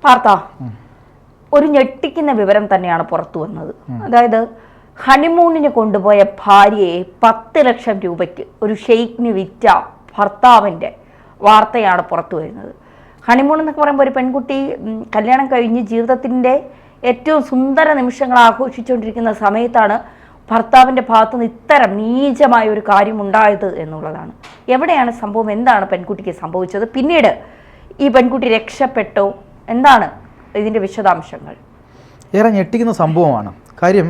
പാർത്ത ഒരു ഞെട്ടിക്കുന്ന വിവരം തന്നെയാണ് പുറത്തു വന്നത്. അതായത് ഹണിമൂണിന് കൊണ്ടുപോയ ഭാര്യയെ 10 ലക്ഷം രൂപയ്ക്ക് ഒരു ഷെയ്ഖിന് വിറ്റ ഭർത്താവിൻ്റെ വാർത്തയാണ് പുറത്തു വരുന്നത്. ഹണിമൂൺ എന്നൊക്കെ പറയുമ്പോൾ ഒരു പെൺകുട്ടി കല്യാണം കഴിഞ്ഞ് ജീവിതത്തിൻ്റെ ഏറ്റവും സുന്ദര നിമിഷങ്ങൾ ആഘോഷിച്ചുകൊണ്ടിരിക്കുന്ന സമയത്താണ് ഭർത്താവിൻ്റെ ഭാഗത്തുനിന്ന് ഇത്തരം നീചമായ ഒരു കാര്യം ഉണ്ടായത് എന്നുള്ളതാണ്. എവിടെയാണ് സംഭവം? എന്താണ് പെൺകുട്ടിക്ക് സംഭവിച്ചത്? പിന്നീട് ഈ പെൺകുട്ടി രക്ഷപ്പെട്ടോ? എന്താണ് ഇതിൻ്റെ വിശദാംശങ്ങൾ? ഏറെ ഞെട്ടിക്കുന്ന സംഭവമാണ്. കാര്യം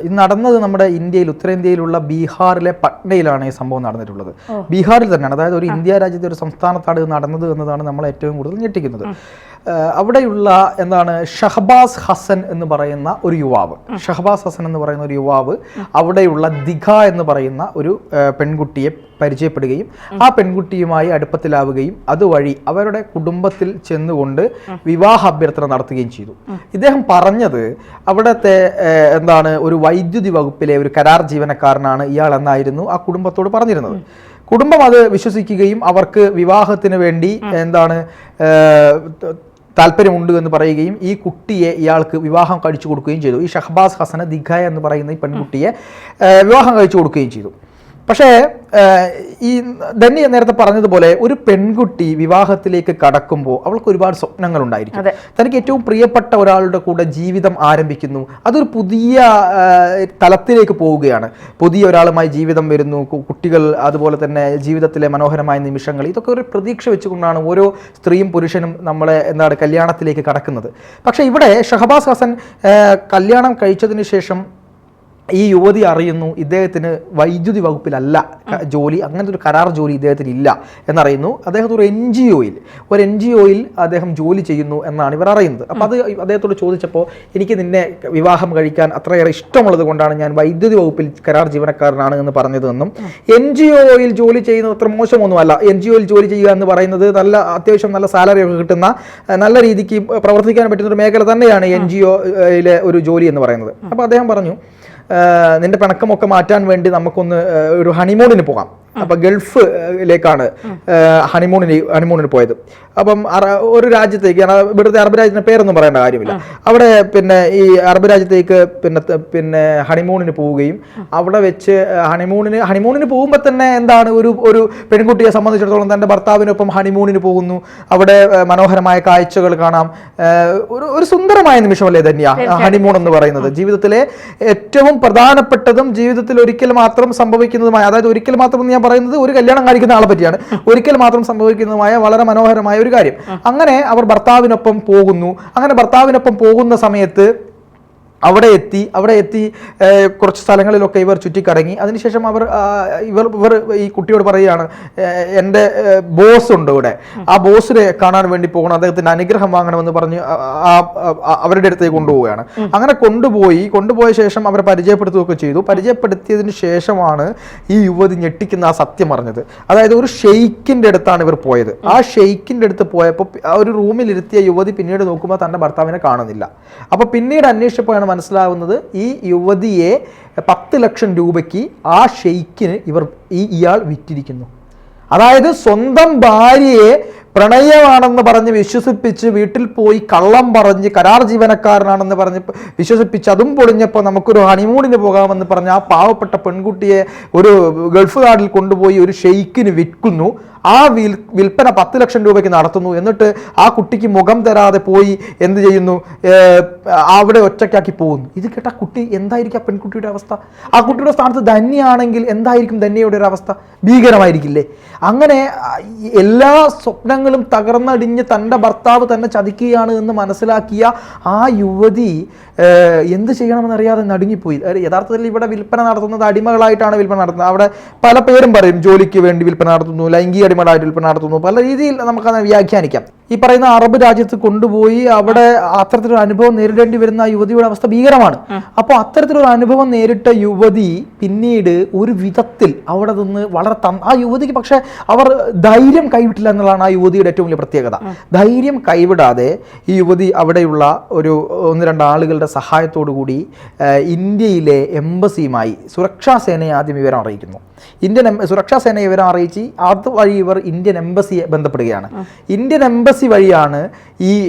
ഇത് നടന്നത് നമ്മുടെ ഇന്ത്യയിൽ, ഉത്തരേന്ത്യയിലുള്ള ബീഹാറിലെ പട്നയിലാണ് ഈ സംഭവം നടന്നിട്ടുള്ളത്. ബീഹാറിൽ തന്നെയാണ്, അതായത് ഒരു ഇന്ത്യ രാജ്യത്തെ ഒരു സംസ്ഥാനത്താണ് ഇത് നടന്നത് എന്നതാണ് നമ്മളെ ഏറ്റവും കൂടുതൽ ഞെട്ടിക്കുന്നത്. അവിടെയുള്ള ഷഹബാസ് ഹസൻ എന്ന് പറയുന്ന ഒരു യുവാവ് അവിടെയുള്ള ദിഘ എന്ന് പറയുന്ന ഒരു പെൺകുട്ടിയെ പരിചയപ്പെടുകയും ആ പെൺകുട്ടിയുമായി അടുപ്പത്തിലാവുകയും അതുവഴി അവരുടെ കുടുംബത്തിൽ ചെന്നുകൊണ്ട് വിവാഹ അഭ്യർത്ഥന നടത്തുകയും ചെയ്തു. ഇദ്ദേഹം പറഞ്ഞത് അവിടുത്തെ ഒരു വൈദ്യുതി വകുപ്പിലെ ഒരു കരാർ ജീവനക്കാരനാണ് ഇയാൾ എന്നായിരുന്നു ആ കുടുംബത്തോട് പറഞ്ഞിരുന്നത്. കുടുംബം അത് വിശ്വസിക്കുകയും അവർക്ക് വിവാഹത്തിന് വേണ്ടി താല്പര്യമുണ്ട് എന്ന് പറയുകയും ഈ കുട്ടിയെ ഇയാൾക്ക് വിവാഹം കഴിച്ചു കൊടുക്കുകയും ചെയ്തു. ഈ ഷഹബാസ് ഹസന് ദിഘ എന്ന് പറയുന്ന ഈ പെൺകുട്ടിയെ വിവാഹം കഴിച്ചു കൊടുക്കുകയും ചെയ്തു. പക്ഷേ ഈ ധന്യ നേരത്തെ പറഞ്ഞതുപോലെ ഒരു പെൺകുട്ടി വിവാഹത്തിലേക്ക് കടക്കുമ്പോൾ അവൾക്ക് ഒരുപാട് സ്വപ്നങ്ങൾ ഉണ്ടായിരിക്കും. തനിക്ക് ഏറ്റവും പ്രിയപ്പെട്ട ഒരാളുടെ കൂടെ ജീവിതം ആരംഭിക്കുന്നു, അതൊരു പുതിയ തലത്തിലേക്ക് പോവുകയാണ്. പുതിയ ഒരാളുമായി ജീവിതം വരുന്നു, കുട്ടികൾ, അതുപോലെ തന്നെ ജീവിതത്തിലെ മനോഹരമായ നിമിഷങ്ങൾ, ഇതൊക്കെ ഒരു പ്രതീക്ഷ വെച്ചുകൊണ്ടാണ് ഓരോ സ്ത്രീയും പുരുഷനും നമ്മളെ കല്യാണത്തിലേക്ക് കടക്കുന്നത്. പക്ഷേ ഇവിടെ ഷഹബാസ് ഹസൻ കല്യാണം കഴിച്ചതിന് ശേഷം ഈ യുവതി അറിയുന്നു ഇദ്ദേഹത്തിന് വൈദ്യുതി വകുപ്പിലല്ല ജോലി, അങ്ങനത്തെ ഒരു കരാർ ജോലി ഇദ്ദേഹത്തിന് ഇല്ല എന്നറിയുന്നു. അദ്ദേഹത്തിന് ഒരു എൻ ജി ഒയിൽ അദ്ദേഹം ജോലി ചെയ്യുന്നു എന്നാണ് ഇവർ അറിയുന്നത്. അപ്പോൾ അത് അദ്ദേഹത്തോട് ചോദിച്ചപ്പോൾ എനിക്ക് നിന്നെ വിവാഹം കഴിക്കാൻ അത്രയേറെ ഇഷ്ടമുള്ളത് കൊണ്ടാണ് ഞാൻ വൈദ്യുതി വകുപ്പിൽ കരാർ ജീവനക്കാരനാണ് എന്ന് പറഞ്ഞതെന്നും എൻ ജി ഒയിൽ ജോലി ചെയ്യുന്നത് അത്ര മോശമൊന്നുമല്ല, എൻ ജി ഒയിൽ ജോലി ചെയ്യുക എന്ന് പറയുന്നത് അത്യാവശ്യം നല്ല സാലറി ഒക്കെ കിട്ടുന്ന, നല്ല രീതിക്ക് പ്രവർത്തിക്കാൻ പറ്റുന്ന ഒരു മേഖല തന്നെയാണ് എൻ ജി ഒയിലെ ഒരു ജോലി എന്ന് പറയുന്നത്. അപ്പോൾ അദ്ദേഹം പറഞ്ഞു നിന്റെ പിണക്കമൊക്കെ മാറ്റാൻ വേണ്ടി നമുക്കൊന്ന് ഒരു ഹണിമൂണിന് പോകാം. അപ്പം ഗൾഫിലേക്കാണ് ഹണിമൂണിന് പോയത്. അപ്പം ഒരു രാജ്യത്തേക്ക്, ഇവിടുത്തെ അറബ് രാജ്യത്തിന്റെ പേരൊന്നും പറയേണ്ട കാര്യമില്ല, അവിടെ ഈ അറബ് രാജ്യത്തേക്ക് ഹണിമൂണിന് പോവുകയും അവിടെ വെച്ച് ഹണിമൂണിന് പോകുമ്പോൾ തന്നെ ഒരു പെൺകുട്ടിയെ സംബന്ധിച്ചിടത്തോളം തൻ്റെ ഭർത്താവിനൊപ്പം ഹണിമൂണിന് പോകുന്നു. അവിടെ മനോഹരമായ കാഴ്ചകൾ കാണാം. ഒരു സുന്ദരമായ നിമിഷമല്ലേ തന്നെയാ ഹണിമൂൺ എന്ന് പറയുന്നത്. ജീവിതത്തിലെ ഏറ്റവും പ്രധാനപ്പെട്ടതും ജീവിതത്തിൽ ഒരിക്കൽ മാത്രം സംഭവിക്കുന്നതുമായ, അതായത് ഒരിക്കൽ മാത്രം ഞാൻ പറയുന്നത് ഒരു കല്യാണം കഴിക്കുന്ന ആളെ പറ്റിയാണ്, ഒരിക്കൽ മാത്രം സംഭവിക്കുന്നതുമായ വളരെ മനോഹരമായ ഒരു കാര്യം. അങ്ങനെ അവർ ഭർത്താവിനൊപ്പം പോകുന്നു. അങ്ങനെ ഭർത്താവിനൊപ്പം പോകുന്ന സമയത്ത് അവിടെ എത്തി കുറച്ച് സ്ഥലങ്ങളിലൊക്കെ ഇവർ ചുറ്റിക്കറങ്ങി. അതിനുശേഷം ഇവർ ഈ കുട്ടിയോട് പറയുകയാണ്, എൻ്റെ ബോസ് ഉണ്ട് ഇവിടെ, ആ ബോസിനെ കാണാൻ വേണ്ടി പോകണം, അദ്ദേഹത്തിൻ്റെ അനുഗ്രഹം വാങ്ങണമെന്ന് പറഞ്ഞ് അവരുടെ അടുത്തേക്ക് കൊണ്ടുപോവുകയാണ്. അങ്ങനെ കൊണ്ടുപോയ ശേഷം അവരെ പരിചയപ്പെടുത്തുകയൊക്കെ ചെയ്തു. പരിചയപ്പെടുത്തിയതിന് ശേഷമാണ് ഈ യുവതി ഞെട്ടിക്കുന്ന ആ സത്യം അറിഞ്ഞത്. അതായത് ഒരു ഷെയ്ഖിൻ്റെ അടുത്താണ് ഇവർ പോയത്. ആ ഷെയ്ഖിൻ്റെ അടുത്ത് പോയപ്പോൾ ഒരു റൂമിലിരുത്തിയ യുവതി പിന്നീട് നോക്കുമ്പോൾ തൻ്റെ ഭർത്താവിനെ കാണുന്നില്ല. അപ്പോൾ പിന്നീട് അന്വേഷിച്ചപ്പോഴാണ് മനസ്സിലാവുന്നത് ഈ യുവതിയെ 10 ലക്ഷം രൂപയ്ക്ക് ആ ഷെയ്ഖിന് ഇയാൾ വിറ്റിരിക്കുന്നു. അതായത് സ്വന്തം ഭാര്യയെ പ്രണയമാണെന്ന് പറഞ്ഞ് വിശ്വസിപ്പിച്ച് വീട്ടിൽ പോയി കള്ളം പറഞ്ഞ് കരാർ ജീവനക്കാരനാണെന്ന് പറഞ്ഞ് വിശ്വസിപ്പിച്ച് അതും പൊളിഞ്ഞപ്പോൾ നമുക്കൊരു ഹണിമൂണിന് പോകാമെന്ന് പറഞ്ഞ് ആ പാവപ്പെട്ട പെൺകുട്ടിയെ ഒരു ഗൾഫ് നാട്ടിൽ കൊണ്ടുപോയി ഒരു ഷെയ്ഖിന് വിൽക്കുന്നു. ആ വിൽപ്പന 10 ലക്ഷം രൂപയ്ക്ക് നടത്തുന്നു. എന്നിട്ട് ആ കുട്ടിക്ക് മുഖം തരാതെ പോയി എന്ത് ചെയ്യുന്നു, അവിടെ ഒറ്റയ്ക്കാക്കി പോകുന്നു. ഇത് കേട്ട കുട്ടി എന്തായിരിക്കും ആ പെൺകുട്ടിയുടെ അവസ്ഥ? ആ കുട്ടിയുടെ സ്ഥാനത്ത് ധന്യയാണെങ്കിൽ എന്തായിരിക്കും ധന്യയുടെ ഒരു അവസ്ഥ? ഭീകരമായിരിക്കില്ലേ? അങ്ങനെ എല്ലാ സ്വപ്നങ്ങളും തകർന്നടിഞ്ഞ് തൻ്റെ ഭർത്താവ് തന്നെ ചതിക്കുകയാണ് എന്ന് മനസ്സിലാക്കിയ ആ യുവതി എന്ത് ചെയ്യണമെന്നറിയാതെ നടുങ്ങിപ്പോയി. യഥാർത്ഥത്തിൽ ഇവിടെ വിൽപ്പന നടത്തുന്നത് അടിമകളായിട്ടാണ് വിൽപ്പന നടത്തുന്നത്. അവിടെ പല പേരും പറയും, ജോലിക്ക് വേണ്ടി വിൽപ്പന നടത്തുന്നു, ലൈംഗിക അടിമകളായിട്ട് വിൽപ്പന നടത്തുന്നു, പല രീതിയിൽ നമുക്കത് വ്യാഖ്യാനിക്കാം. ഈ പറയുന്ന അറബ് രാജ്യത്ത് കൊണ്ടുപോയി അവിടെ അത്തരത്തിലൊരു അനുഭവം നേരിടേണ്ടി വരുന്ന ആ യുവതിയുടെ അവസ്ഥ ഭീകരമാണ്. അപ്പോൾ അത്തരത്തിലൊരു അനുഭവം നേരിട്ട യുവതി പിന്നീട് ഒരു വിധത്തിൽ അവിടെ നിന്ന് ആ യുവതിക്ക് പക്ഷെ അവർ ധൈര്യം കൈവിട്ടില്ല എന്നുള്ളതാണ് ആ യുവതിയുടെ ഏറ്റവും വലിയ പ്രത്യേകത. ധൈര്യം കൈവിടാതെ ഈ യുവതി അവിടെയുള്ള ഒരു 1-2 ആളുകളുടെ സഹായത്തോടു കൂടി ഇന്ത്യയിലെ എംബസിയുമായി സുരക്ഷാ സേനയെ ആദ്യം വിവരം അറിയിക്കുന്നു. സുരക്ഷാ സേനയെ വിവരം അറിയിച്ച് അതുവഴി ഇവർ ഇന്ത്യൻ എംബസിയെ ബന്ധപ്പെടുകയാണ്. ഇന്ത്യൻ എംബസി എംബസി വഴിയാണ്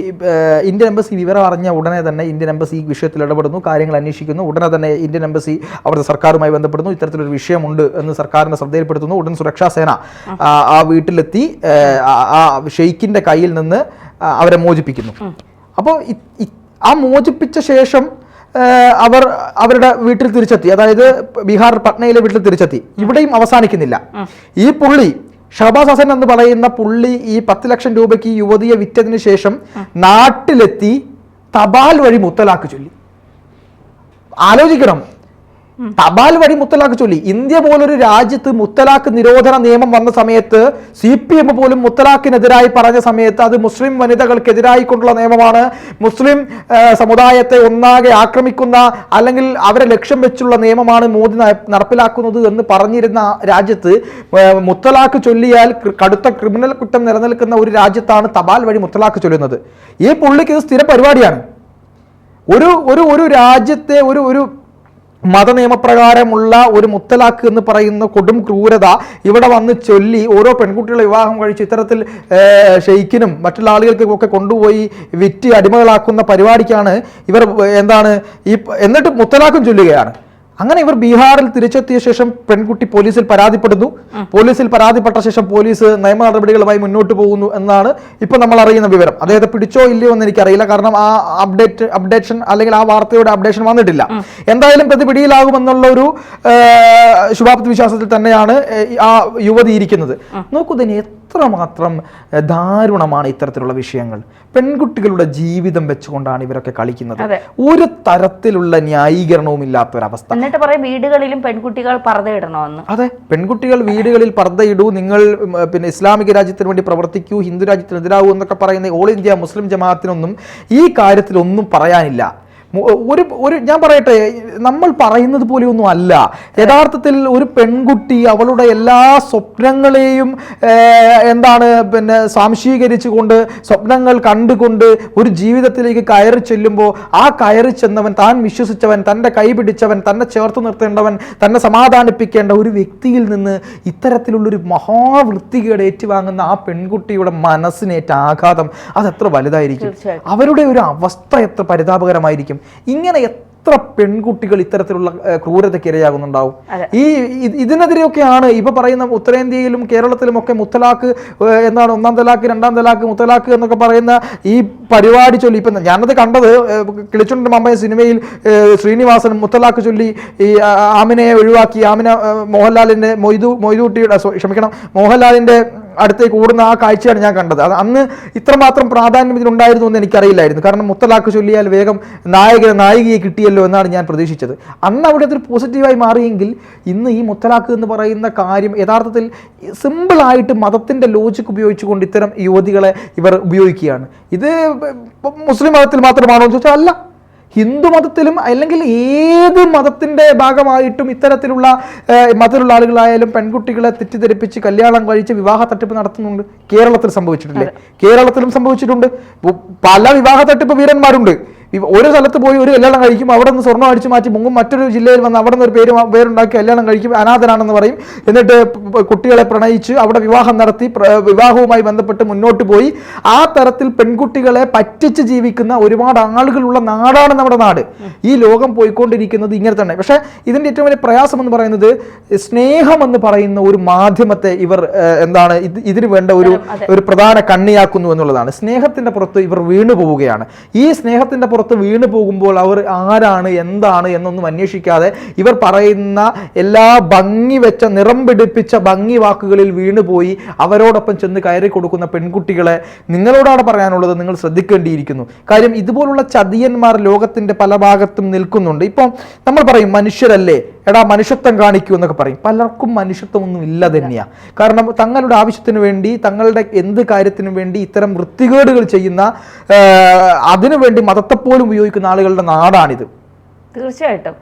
ഇന്ത്യൻ എംബസി വിവരം അറിഞ്ഞ ഉടനെ തന്നെ ഇന്ത്യൻ എംബസി ഈ വിഷയത്തിൽ ഇടപെടുന്നു, കാര്യങ്ങൾ അന്വേഷിക്കുന്നു. ഉടനെ തന്നെ ഇന്ത്യൻ എംബസി അവിടുത്തെ സർക്കാരുമായി ബന്ധപ്പെടുന്നു, ഇത്തരത്തിലൊരു വിഷയമുണ്ട് എന്ന് സർക്കാരിനെ ശ്രദ്ധയിൽപ്പെടുത്തുന്നു. ഉടൻ സുരക്ഷാ സേന ആ വീട്ടിലെത്തി ആ ഷെയ്ഖിന്റെ കയ്യിൽ നിന്ന് അവരെ മോചിപ്പിക്കുന്നു. അപ്പോൾ ആ മോചിപ്പിച്ച ശേഷം അവരുടെ വീട്ടിൽ തിരിച്ചെത്തി, അതായത് ബീഹാർ പട്നയിലെ വീട്ടിൽ തിരിച്ചെത്തി. ഇവിടെയും അവസാനിക്കുന്നില്ല. ഈ പുള്ളി ഷഹബാസ് ഹസൻ എന്ന് പറയുന്ന പുള്ളി ഈ 10 ലക്ഷം രൂപയ്ക്ക് യുവതിയെ വിറ്റതിന് ശേഷം നാട്ടിലെത്തി തപാൽ വഴി മുത്തലാഖ് ചൊല്ലി. ആലോചിക്കണം, തപാൽ വഴി മുത്തലാഖ് ചൊല്ലി. ഇന്ത്യ പോലൊരു രാജ്യത്ത് മുത്തലാഖ് നിരോധന നിയമം വന്ന സമയത്ത് CPM പോലും മുത്തലാഖിനെതിരായി പറഞ്ഞ സമയത്ത് അത് മുസ്ലിം വനിതകൾക്കെതിരായിക്കൊണ്ടുള്ള നിയമമാണ്, മുസ്ലിം സമുദായത്തെ ഒന്നാകെ ആക്രമിക്കുന്ന അല്ലെങ്കിൽ അവരെ ലക്ഷ്യം വെച്ചുള്ള നിയമമാണ് മോദി നടപ്പിലാക്കുന്നത് എന്ന് പറഞ്ഞിരുന്ന രാജ്യത്ത് മുത്തലാഖ് ചൊല്ലിയാൽ കടുത്ത ക്രിമിനൽ കുറ്റം നിലനിൽക്കുന്ന ഒരു രാജ്യത്താണ് തപാൽ വഴി മുത്തലാഖ് ചൊല്ലുന്നത്. ഈ പുള്ളിക്ക് ഇത് സ്ഥിര പരിപാടിയാണ്. ഒരു രാജ്യത്തെ ഒരു മതനിയമപ്രകാരമുള്ള ഒരു മുത്തലാഖ് എന്ന് പറയുന്ന കൊടും ക്രൂരത ഇവിടെ വന്ന് ചൊല്ലി ഓരോ പെൺകുട്ടികളെ വിവാഹം കഴിച്ച് ഇത്തരത്തിൽ ഷെയ്ഖിനും മറ്റുള്ള ആളുകൾക്കും ഒക്കെ കൊണ്ടുപോയി വിറ്റ് അടിമകളാക്കുന്ന പരിപാടിക്കാണ് ഇവർ എന്നിട്ട് മുത്തലാഖും ചൊല്ലുകയാണ്. അങ്ങനെ ഇവർ ബീഹാറിൽ തിരിച്ചെത്തിയ ശേഷം പെൺകുട്ടി പോലീസിൽ പരാതിപ്പെടുന്നു. പോലീസിൽ പരാതിപ്പെട്ട ശേഷം പോലീസ് നിയമ നടപടികളുമായി മുന്നോട്ട് പോകുന്നു എന്നാണ് ഇപ്പൊ നമ്മൾ അറിയുന്ന വിവരം. അദ്ദേഹത്തെ പിടിച്ചോ ഇല്ലയോ എന്ന് എനിക്കറിയില്ല, കാരണം ആ അപ്ഡേഷൻ അല്ലെങ്കിൽ ആ വാർത്തയുടെ അപ്ഡേഷൻ വന്നിട്ടില്ല. എന്തായാലും പ്രതി പിടിയിലാകുമെന്നുള്ള ഒരു ശുഭാപ്തി വിശ്വാസത്തിൽ തന്നെയാണ് ആ യുവതി ഇരിക്കുന്നത്. നോക്കൂ തന്നെ, എത്രമാത്രം ദാരുണമാണ് ഇത്തരത്തിലുള്ള വിഷയങ്ങൾ. പെൺകുട്ടികളുടെ ജീവിതം വെച്ചുകൊണ്ടാണ് ഇവരൊക്കെ കളിക്കുന്നത്. ഒരു തരത്തിലുള്ള ന്യായീകരണവും ഇല്ലാത്തൊരവസ്ഥ. എന്നിട്ട് പറയും വീടുകളിലും പെൺകുട്ടികൾ പർദ്ദയിടണമെന്ന്. അതെ, പെൺകുട്ടികൾ വീടുകളിൽ പർദ്ദയിടൂ, നിങ്ങൾ പിന്നെ ഇസ്ലാമിക രാജ്യത്തിന് വേണ്ടി പ്രവർത്തിക്കൂ, ഹിന്ദു രാജ്യത്തിനെതിരാവൂ എന്നൊക്കെ പറയുന്ന ഓൾ ഇന്ത്യ മുസ്ലിം ജമാഅത്തിനൊന്നും ഈ കാര്യത്തിൽ ഒന്നും പറയാനില്ല. ഞാൻ പറയട്ടെ, നമ്മൾ പറയുന്നത് പോലെയൊന്നും അല്ല. യഥാർത്ഥത്തിൽ ഒരു പെൺകുട്ടി അവളുടെ എല്ലാ സ്വപ്നങ്ങളെയും പിന്നെ സ്വാംശീകരിച്ചുകൊണ്ട് സ്വപ്നങ്ങൾ കണ്ടുകൊണ്ട് ഒരു ജീവിതത്തിലേക്ക് കയറി ചെല്ലുമ്പോൾ ആ കയറി ചെന്നവൻ, താൻ വിശ്വസിച്ചവൻ, തൻ്റെ കൈ പിടിച്ചവൻ, തന്നെ ചേർത്ത് നിർത്തേണ്ടവൻ, തന്നെ സമാധാനിപ്പിക്കേണ്ട ഒരു വ്യക്തിയിൽ നിന്ന് ഇത്തരത്തിലുള്ളൊരു മഹാവൃത്തികേട് ഏറ്റുവാങ്ങുന്ന ആ പെൺകുട്ടിയുടെ മനസ്സിനേറ്റ ആഘാതം അതെത്ര വലുതായിരിക്കും. അവരുടെ ഒരു അവസ്ഥ എത്ര പരിതാപകരമായിരിക്കും. ഇങ്ങനെ എത്ര പെൺകുട്ടികൾ ഇത്തരത്തിലുള്ള ക്രൂരതയ്ക്ക് ഇരയാകുന്നുണ്ടാവും. ഇതിനെതിരെയൊക്കെയാണ് ഇപ്പൊ പറയുന്ന ഉത്തരേന്ത്യയിലും കേരളത്തിലും ഒക്കെ മുത്തലാഖ് എന്താണ്, 1-ാം തലാഖ്, 2-ാം തലാഖ്, മുത്തലാഖ് എന്നൊക്കെ പറയുന്ന ഈ പരിപാടി ചൊല്ലി. ഇപ്പൊ ഞാനത് കണ്ടത് കിളിച്ചുണ്ട് മമ്പയ സിനിമയിൽ ശ്രീനിവാസൻ മുത്തലാഖ് ചൊല്ലി ഈ ആമിനയെ ഒഴിവാക്കി, ആമിന മോഹൻലാലിന്റെ മോഹൻലാലിന്റെ അടുത്തേക്ക് ഓടുന്ന ആ കാഴ്ചയാണ് ഞാൻ കണ്ടത്. അത് അന്ന് ഇത്രമാത്രം പ്രാധാന്യം ഇതിനുണ്ടായിരുന്നു എന്ന് എനിക്കറിയില്ലായിരുന്നു. കാരണം മുത്തലാഖ് ചൊല്ലിയാൽ വേഗം നായികയെ കിട്ടിയല്ലോ എന്നാണ് ഞാൻ പ്രതീക്ഷിച്ചത്. അന്ന് അവിടെ അതൊരു പോസിറ്റീവായി മാറിയെങ്കിൽ ഇന്ന് ഈ മുത്തലാഖ് എന്ന് പറയുന്ന കാര്യം യഥാർത്ഥത്തിൽ സിമ്പിളായിട്ട് മതത്തിൻ്റെ ലോജിക്ക് ഉപയോഗിച്ചുകൊണ്ട് ഇത്തരം യുവതികളെ ഇവർ ഉപയോഗിക്കുകയാണ്. ഇത് മുസ്ലിം മതത്തിൽ മാത്രമാണോ എന്ന് ചോദിച്ചാൽ അല്ല, ഹിന്ദു മതത്തിലും അല്ലെങ്കിൽ ഏത് മതത്തിൻ്റെ ഭാഗമായിട്ടും ഇത്തരത്തിലുള്ള മതത്തിലുള്ള ആളുകളായാലും പെൺകുട്ടികളെ തെറ്റിദ്ധരിപ്പിച്ച് കല്യാണം കഴിച്ച് വിവാഹ തട്ടിപ്പ് നടത്തുന്നുണ്ട്. കേരളത്തിൽ സംഭവിച്ചിട്ടില്ലേ? കേരളത്തിലും സംഭവിച്ചിട്ടുണ്ട്. പല വിവാഹ തട്ടിപ്പ് വീരന്മാരുണ്ട്. ഒരു സ്ഥലത്ത് പോയി ഒരു കല്യാണം കഴിക്കും, അവിടെ നിന്ന് സ്വർണ്ണം അടിച്ചു മാറ്റി മുങ്ങും, മറ്റൊരു ജില്ലയിൽ വന്ന് അവിടെ നിന്ന് ഒരു പേരുണ്ടാക്കി കല്യാണം കഴിക്കും, അനാഥനാണെന്ന് പറയും, എന്നിട്ട് കുട്ടികളെ പ്രണയിച്ച് അവിടെ വിവാഹം നടത്തി വിവാഹവുമായി ബന്ധപ്പെട്ട് മുന്നോട്ട് പോയി ആ തരത്തിൽ പെൺകുട്ടികളെ പറ്റിച്ച് ജീവിക്കുന്ന ഒരുപാട് ആളുകളുള്ള നാടാണ് നമ്മുടെ നാട്. ഈ ലോകം പോയിക്കൊണ്ടിരിക്കുന്നത് ഇങ്ങനെ തന്നെ. പക്ഷേ ഇതിൻ്റെ ഏറ്റവും വലിയ പ്രയാസം എന്ന് പറയുന്നത് സ്നേഹം എന്ന് പറയുന്ന ഒരു മാധ്യമത്തെ ഇവർ ഇതിന് വേണ്ട ഒരു പ്രധാന കണ്ണിയാക്കുന്നു എന്നുള്ളതാണ്. സ്നേഹത്തിൻ്റെ പുറത്ത് ഇവർ വീണു പോവുകയാണ്. ഈ സ്നേഹത്തിൻ്റെ പുറത്ത് വീണു പോകുമ്പോൾ അവർ ആരാണ് എന്താണ് എന്നൊന്നും അന്വേഷിക്കാതെ ഇവർ പറയുന്ന എല്ലാ ഭംഗി വെച്ച നിറം പിടിപ്പിച്ച ഭംഗി വാക്കുകളിൽ വീണുപോയി അവരോടൊപ്പം ചെന്ന് കയറി കൊടുക്കുന്ന പെൺകുട്ടികളെ നിങ്ങളോടാണ് പറയാനുള്ളത്, നിങ്ങൾ ശ്രദ്ധിക്കേണ്ടിയിരിക്കുന്നു. കാര്യം ഇതുപോലുള്ള ചതിയന്മാർ ലോകത്തിന്റെ പല ഭാഗത്തും നിൽക്കുന്നുണ്ട്. ഇപ്പം നമ്മൾ പറയും മനുഷ്യരല്ലേ, എടാ മനുഷ്യത്വം കാണിക്കൂ എന്നൊക്കെ പറയും. പലർക്കും മനുഷ്യത്വം ഒന്നും ഇല്ല തന്നെയാണ്. കാരണം തങ്ങളുടെ ആവശ്യത്തിന് വേണ്ടി, തങ്ങളുടെ എന്ത് കാര്യത്തിനും വേണ്ടി ഇത്തരം വൃത്തികേടുകൾ ചെയ്യുന്ന, അതിനുവേണ്ടി മതത്തെപ്പോലും ഉപയോഗിക്കുന്ന ആളുകളുടെ നാടാണിത്. തീർച്ചയായിട്ടും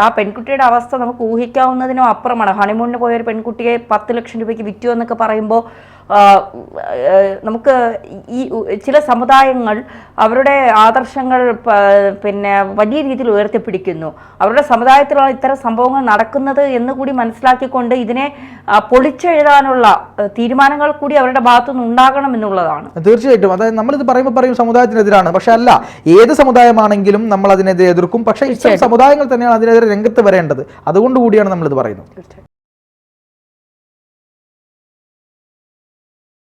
ആ പെൺകുട്ടിയുടെ അവസ്ഥ നമുക്ക് ഊഹിക്കാവുന്നതിനും അപ്പുറമാണ്. ഹണിമൂണിന് പോയ ഒരു പെൺകുട്ടിയെ 10 ലക്ഷം രൂപയ്ക്ക് വിറ്റു എന്നൊക്കെ പറയുമ്പോൾ നമുക്ക് ഈ ചില സമുദായങ്ങൾ അവരുടെ ആദർശങ്ങൾ പിന്നെ വലിയ രീതിയിൽ ഉയർത്തിപ്പിടിക്കുന്നു. അവരുടെ സമുദായത്തിലുള്ള ഇത്തരം സംഭവങ്ങൾ നടക്കുന്നത് എന്ന് കൂടി മനസ്സിലാക്കിക്കൊണ്ട് ഇതിനെ പൊളിച്ചെഴുതാനുള്ള തീരുമാനങ്ങൾ കൂടി അവരുടെ ഭാഗത്തുനിന്ന് ഉണ്ടാകണം എന്നുള്ളതാണ്. തീർച്ചയായിട്ടും. അതായത് നമ്മളിത് പറയുമ്പോൾ പറയും സമുദായത്തിനെതിരാണ്, പക്ഷെ അല്ല, ഏത് സമുദായമാണെങ്കിലും നമ്മൾ അതിനെതിരെ എതിർക്കും. പക്ഷേ ഇത്തരം സമുദായങ്ങൾ തന്നെയാണ് അതിനെതിരെ രംഗത്ത് വരേണ്ടത്. അതുകൊണ്ട് കൂടിയാണ് നമ്മളിത് പറയുന്നത്.